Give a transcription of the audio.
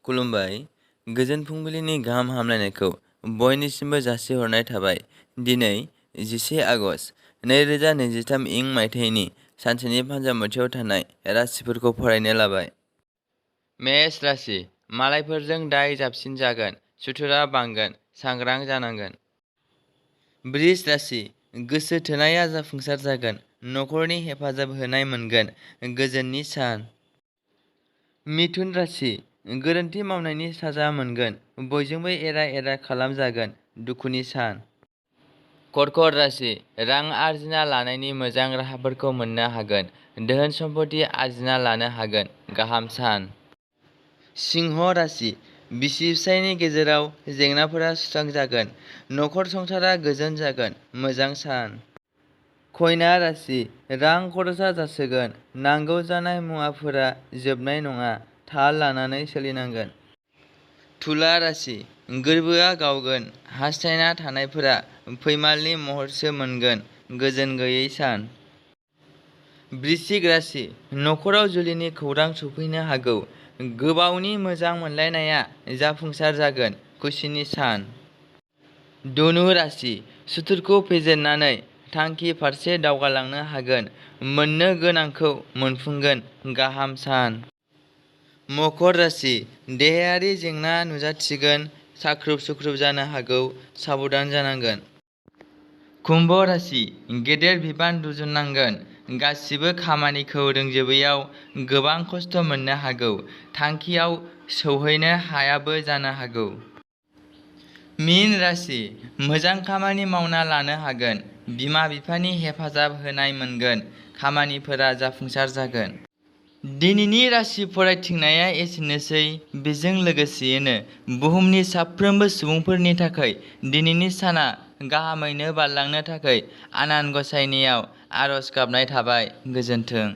खुलुमबाय। गोजोन फुंबिलिनि गाहाम हामलायनायखौ बयनिसिमबो जासिहरनाय थाबाय। दिनै 11 आगस्ट 2023 इं मायथाइनि सानसेनि फान्जामुथियाव थानाय राशिफोरखौ फरायनो लाबाय। मेष राशि। मालायफोरजों दाय जाबसिन जागोन, सुथुरा बांगोन, सांग्रां जानांगोन। बृष राशि। गोसो थोनाया जाफुंसार जागोन, नखरनि हेफाजाब होनाय मोनगोन, गोजोननि सान। मिथुन राशि। गोरोन्थि मावनायनि साजा मोनगोन, बयजोंबो एरा एरा खालामजागोन, दुखुनि सान। कर्कट राशि। रां आरजिना लानायनि मोजां राहाफोरखौ मोननो हागोन, धोन सम्पति आरजिना लानो हागोन, गाहाम सान। सिंह राशि। बिसि फिसायनि गेजेराव जेंनाफोरा सुस्रांजागोन, नखर संसारा गोजोन जागोन, मोजां सान। कन्या राशि। रां खरसा जासोगोन, नांगौ जानाय मुवाफोरा जोबनाय नङा, थाल लानानै सोलिनांगोन। तुला राशि। गोर्बोआ गावगोन, हास्थायना थानायफोरा फैमालनि महरसो मोनगोन, गोजोन गैयै सान। वृश्चिक राशि। नखराव जुलिनि खौरां सफैनो हागौ, गोबावनि मोजां मोनलायनाया जाफुंसार जागोन, खुसिनि सान। धनु राशि। सुथुरखौ फेजेननानै थांखि फारसे दावगालांनो हागोन, मोननो गोनांखौ मोनफुंगोन, गाहाम सान। मकर राशि। देहायारि जेंना नुजाथिगोन, साख्रुब सुख्रुब जानो हागौ, साबधान जानांगोन। कुम्भ राशि। गेदेर बिबान रुजुननांगोन, गासिबो खामानिखौ रोंजोबैयाव गोबां खस्थ' मोननो हागौ, थांखियाव सौहैनो हायाबो जानो हागौ। मीन राशि। मोजां खामानि मावना लानो हागोन, बिमा बिफानि हेफाजाब होनाय मोनगोन, खामानिफोरा जाफुंसार जागोन। दिनैनि राशि फरायथिंनाया एसेनोसै। बेजों लोगोसेयैनो बुहुमनि साफ्रोमबो सुबुंफोरनि थाखाय दिनैनि साना गाहामैनो बारलांनो थाखाय आनान गसाइनियाव आरज गाबनाय थाबाय। गोजोन्थों।